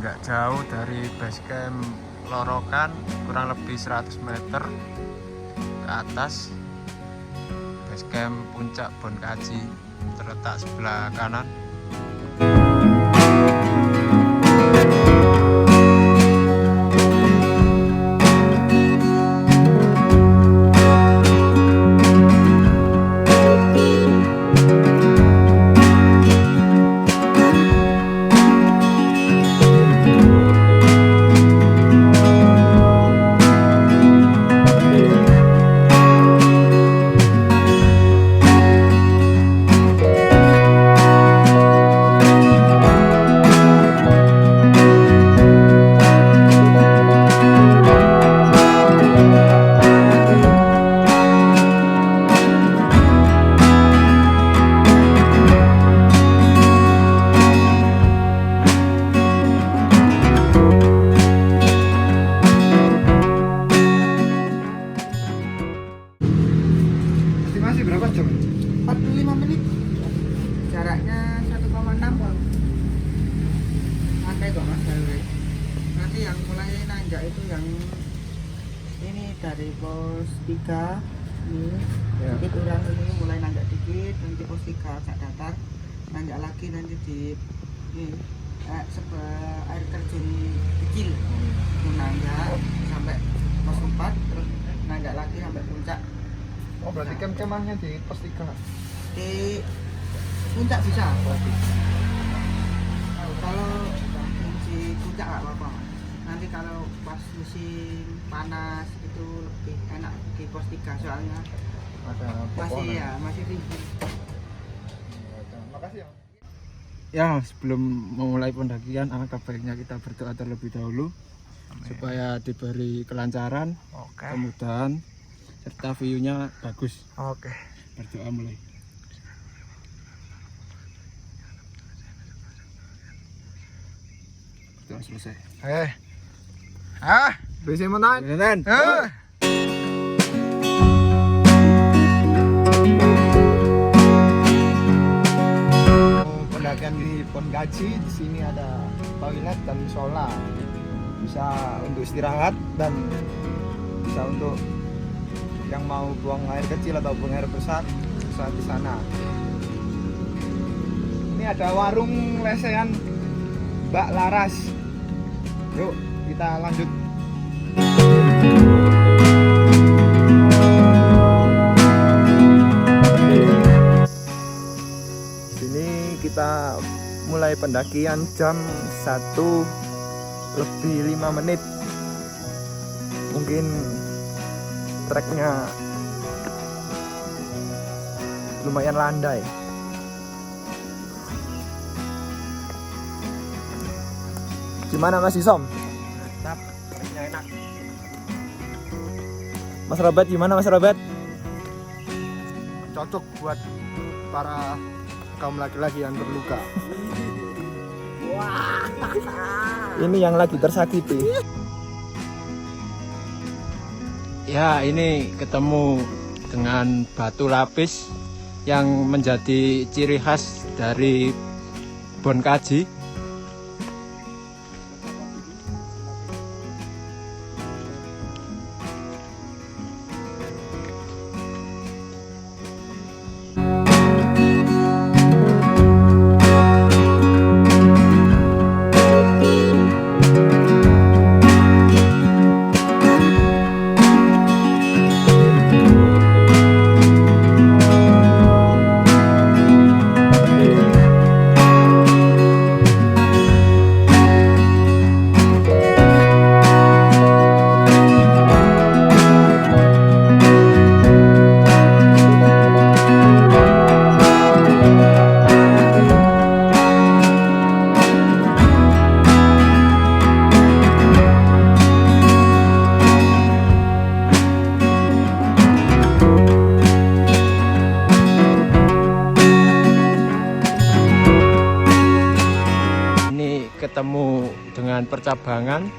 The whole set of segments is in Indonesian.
nggak jauh dari base camp Lorokan, kurang lebih 100 meter ke atas. Base camp puncak Bonkaji terletak sebelah kanan. Berapa jam? 45 menit. Jaraknya 1,6. Santai kok Mas Helwi. Nanti yang mulai nanjak itu yang ini dari pos 3 ini. Ya. Sedikit kurang ini mulai nanjak dikit, nanti pos 3 agak datar. Nanjak lagi nanti di ini air terjun kecil. Itu nanjak sampai pos 4 terus nanjak lagi sampai puncak. Oh berarti camp-campnya di pos 3? Di puncak bisa. Kalau di puncak nggak apa-apa. Nanti kalau pas musim panas itu lebih enak di pos 3 soalnya Ada masih tinggi. Makasih ya. Ya, sebelum memulai pendakian, alangkah baiknya kita berdoa terlebih dahulu. Amin. Supaya diberi kelancaran, kemudahan, serta view-nya bagus. Oke. Berdoa mulai. Berdoa selesai. Bisa menang. Beneran? Pendakian di Bonkaji, di sini ada toilet dan musola. Bisa untuk istirahat dan bisa untuk yang mau buang air kecil atau buang air besar bisa di sana. Ini ada warung lesehan Mbak Laras. Yuk kita lanjut. Sini kita mulai pendakian jam 1:05. Mungkin treknya lumayan landai. Gimana Mas Isom? Mantap, treknya enak. Mas Robert gimana Mas Robert? Cocok buat para kaum laki-laki yang terluka. Ini yang lagi tersakiti. Ya, ini ketemu dengan batu lapis yang menjadi ciri khas dari Bonkaji. Ketemu dengan percabangan.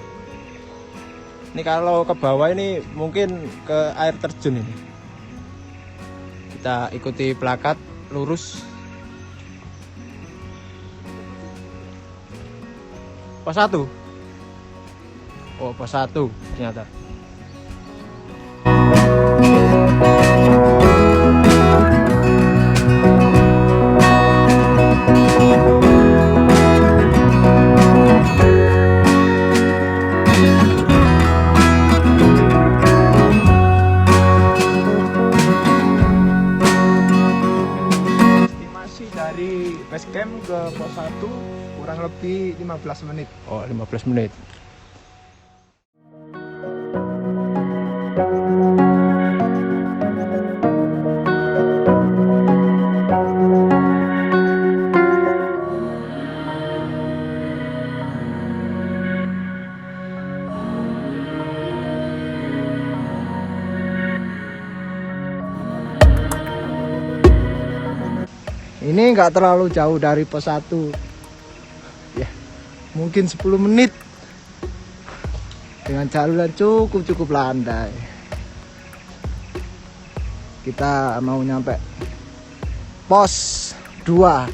Ini kalau ke bawah ini mungkin ke air terjun ini. Kita ikuti plakat lurus. Pos 1. Oh, pos 1 ternyata. Estimasi dari base camp ke pos 1 kurang lebih 15 menit. Oh, 15 menit. Ini nggak terlalu jauh dari pos 1. Ya, mungkin 10 menit. Dengan jalur yang cukup landai. Kita mau nyampe pos 2.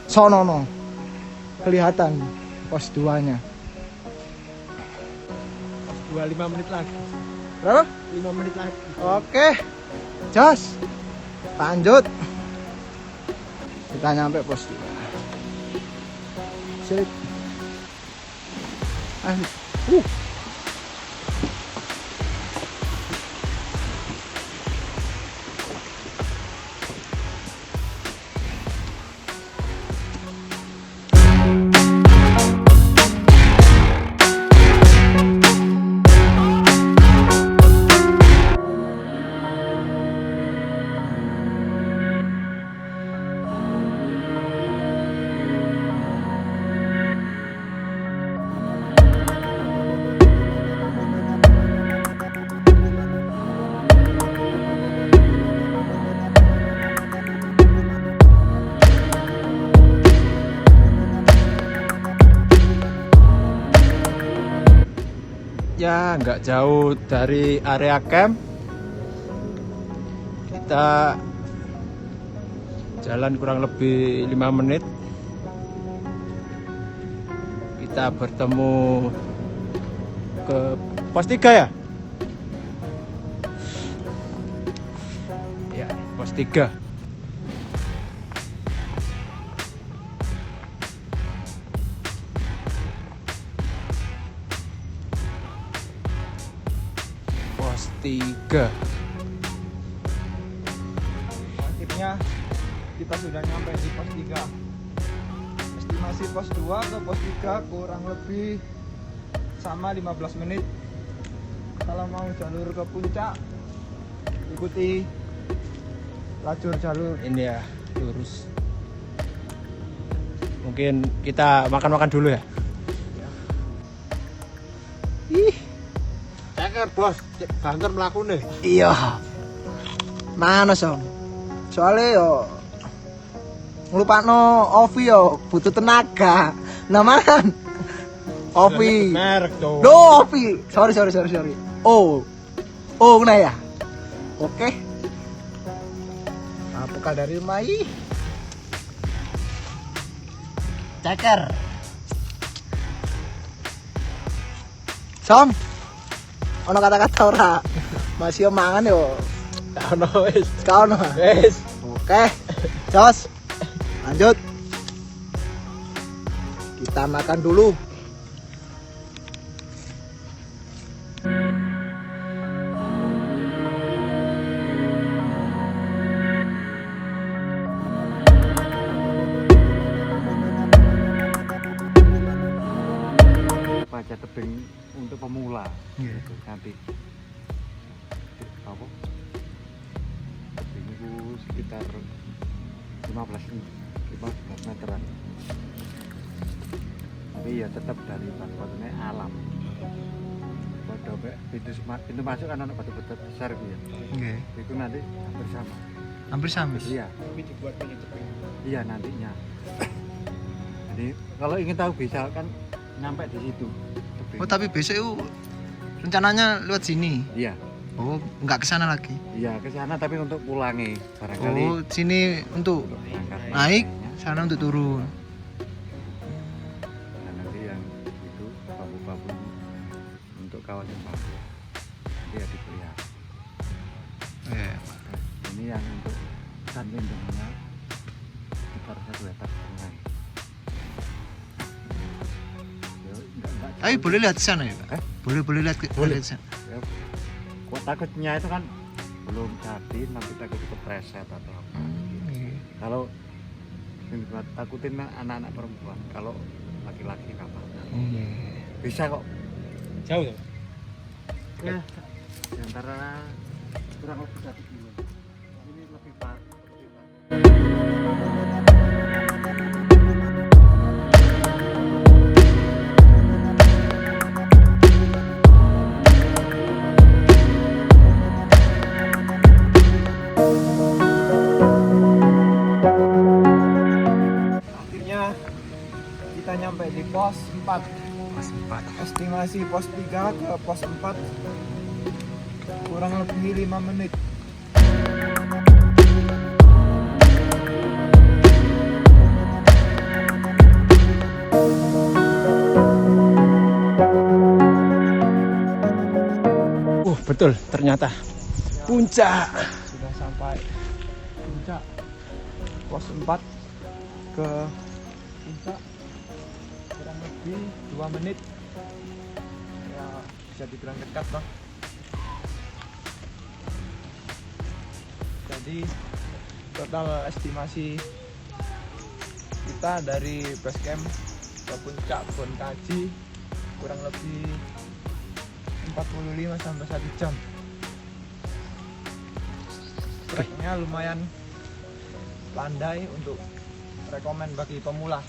Sonono. Kelihatan pos 2-nya. Pos 2 5 menit lagi. Berapa? 5 menit lagi. Oke. Jos. Lanjut. Kita nyampe pos 2. Sip. Ya, nggak jauh dari area camp. Kita jalan kurang lebih 5 menit. Kita bertemu ke pos 3 ya? Ya, pos 3. Pos 3. Akhirnya kita sudah nyampe di pos 3. Estimasi pos 2 ke pos 3 kurang lebih sama 15 menit. Kalau mau jalur ke puncak, ikuti lajur jalur. Ini ya, lurus. Mungkin kita makan-makan dulu ya. Ih, Ceker bos, banter melakukan nih. iya. Mana Son? Soalnya yo ngelupakno Ovi yo butuh tenaga. Nah man. Ovi. Merek tuh. Do Ovi. Sorry. Oh, nah ya. Oke. Apakah dari Mai? Ceker. Son. Ono kata-kata ora. Masih mangan yo. Ono wis. Kau no. Wis. Oke. Jos. Lanjut. Kita makan dulu. Baca tebing untuk pemula gitu. Nanti apa tebing itu sekitar 15 meteran, tapi ya tetap dari batu-batunya alam. Pada pintu masuk kan ada batu-batu besar gitu ya. Itu nanti hampir sama. Iya. Iya nantinya. Jadi kalau ingin tahu bisa kan nyampe di situ. Oh tapi besok itu rencananya lewat sini. Iya. Oh nggak kesana lagi. Iya ke sana tapi untuk pulangi barangkali. Oh sini untuk berangkat naik, kayaknya. sana untuk turun. Nah, nanti yang itu bambu-bambu untuk kawasan Papua dia dipelihara. Iya. Ini yang untuk hutan lindungnya sekitar 1,5 hektar. Tapi boleh lihat ke sana ya, Pak? Boleh lihat ke sana. Ya, gua takutnya itu kan belum jadi, nanti takut kepleset atau apa. Kalau yang gua takutin anak-anak perempuan, kalau laki-laki nggak apa-apa. Bisa kok. Jauh ya? Ya, di antara kurang lebih 1 kilo. Ini lebih pak. Akhirnya kita nyampe di pos 4. Mas 4. Estimasi pos 3 ke pos 4 kurang lebih 5 menit. Betul, ternyata puncak. Sudah sampai puncak pos 4 ke puncak kurang lebih 2 menit ya, bisa dibilang dekat bang. Jadi total estimasi kita dari base camp ke puncak Bon Kaji kurang lebih 45 sampai 1 jam. Treknya lumayan landai untuk rekomen bagi pemula.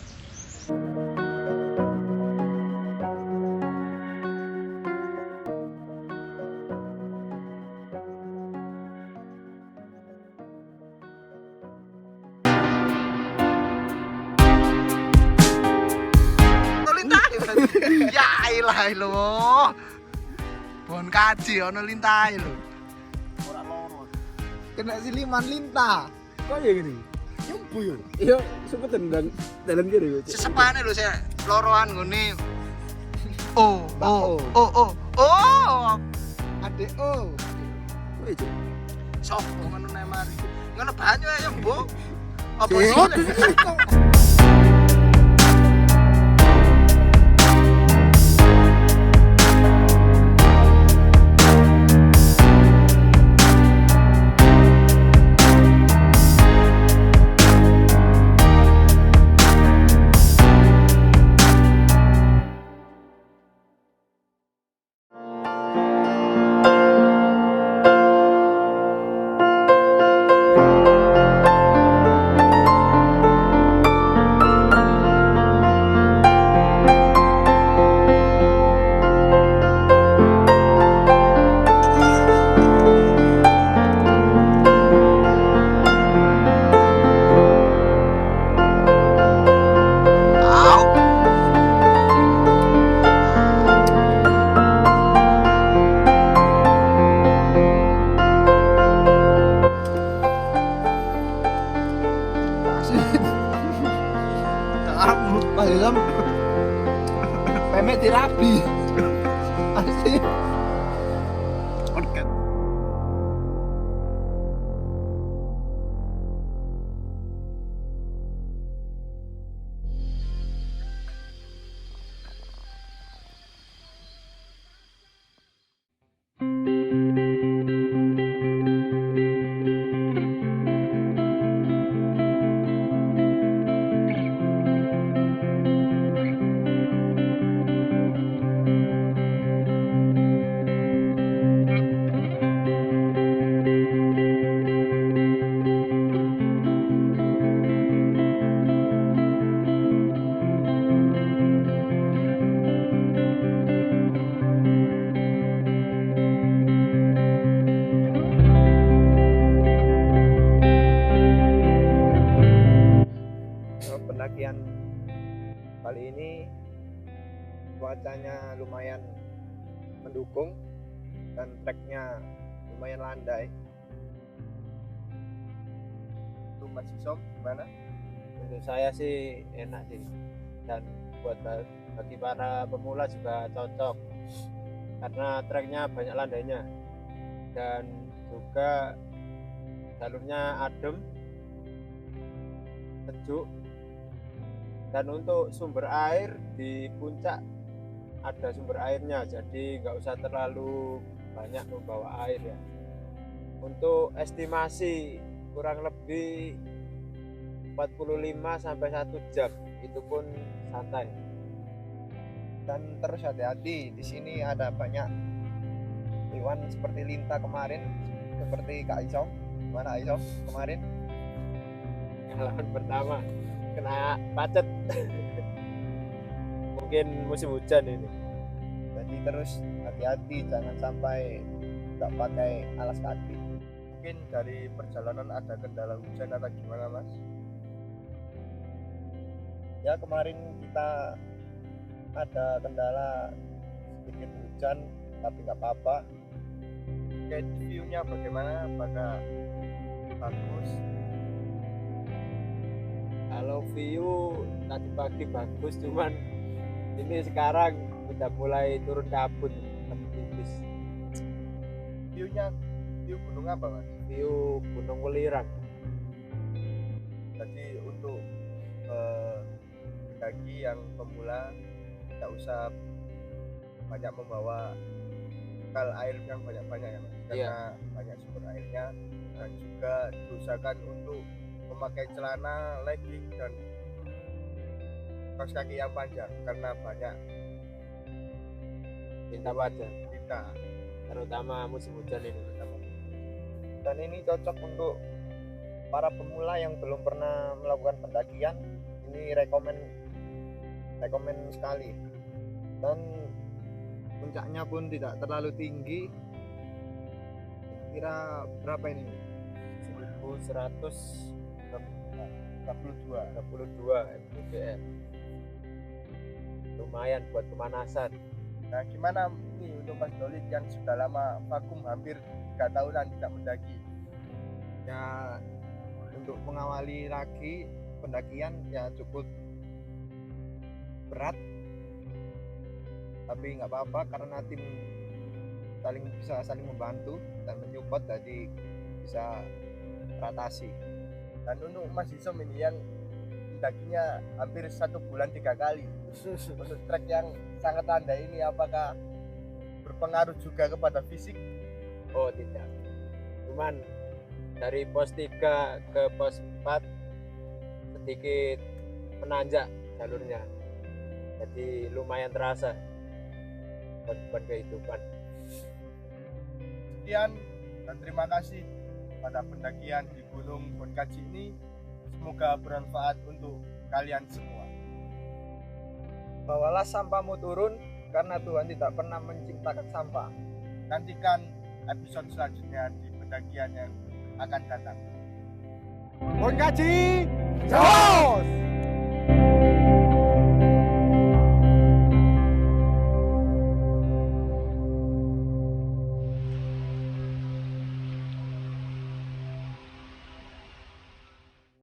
Ya ilah lho. Bon Kaji ono lintahe lho. Ora loro. Kena siliman lintah. Kok ya gini? Nyumbu yo. Iya, sepetan dan dalam kiri. Sesepane lho saya loroan ngene. Oh. Adek oh. Kok itu? Sopo ngono nek mari. Ngono banyu ya, Mbok. Apa Sih, sih? Balem pemek dirabi asih Organ. pendakian kali ini cuacanya lumayan mendukung dan treknya lumayan landai. Untuk Mas Isom gimana? Untuk saya sih enak sih, dan buat bagi para pemula juga cocok karena treknya banyak landainya dan juga jalurnya adem, sejuk, dan untuk sumber air di puncak ada sumber airnya, jadi nggak usah terlalu banyak membawa air ya. Untuk estimasi kurang lebih 45 sampai 1 jam, itu pun santai. Dan terus hati-hati, di sini ada banyak hewan seperti lintah kemarin, seperti Kak Isom. Gimana Isom kemarin? Pengalaman pertama kena pacet. Mungkin musim hujan ini. Jadi terus hati-hati, jangan sampai nggak pakai alas kaki. Mungkin dari perjalanan ada kendala hujan atau gimana Mas? Ya kemarin kita ada kendala sedikit hujan, tapi nggak apa-apa. Kayak view-nya bagaimana? Apakah bagus? Kalau view tadi pagi bagus, cuman ini sekarang udah mulai turun kabut tapi tipis. View-nya view gunung apa Mas? View Gunung Welirang. Jadi untuk pendaki yang pemula tidak usah banyak membawa bekal air yang banyak-banyak ya Mas, karena banyak sumber airnya, dan juga diusahakan untuk memakai celana, legging dan kaos kaki yang panjang karena banyak Minta baca, kita. terutama musim hujan ini. Dan ini cocok untuk para pemula yang belum pernah melakukan pendakian. Ini rekomen sekali. Dan puncaknya pun tidak terlalu tinggi. Kira berapa ini? 1132 mdpl. Lumayan buat pemanasan. Nah gimana nih untuk Mas Dolit yang sudah lama vakum hampir 3 tahunan tidak mendaki? Ya untuk mengawali lagi pendakian ya cukup berat, tapi nggak apa-apa karena tim bisa saling membantu dan menyupport, jadi bisa teratasi. Dan untuk Mas Isom ini yang mendakinya hampir 1 bulan 3 kali untuk trek yang sangat landai ini, apakah berpengaruh juga kepada fisik? Oh tidak, cuman dari pos 3 ke pos 4 sedikit menanjak jalurnya, jadi lumayan terasa beban kehidupan. Sekian dan terima kasih pada pendakian di Gunung Bonkaci ini, semoga bermanfaat untuk kalian semua. Bawalah sampahmu turun karena Tuhan tidak pernah menciptakan sampah. Nantikan episode selanjutnya di pendakian yang akan datang. Bonkaci, jos!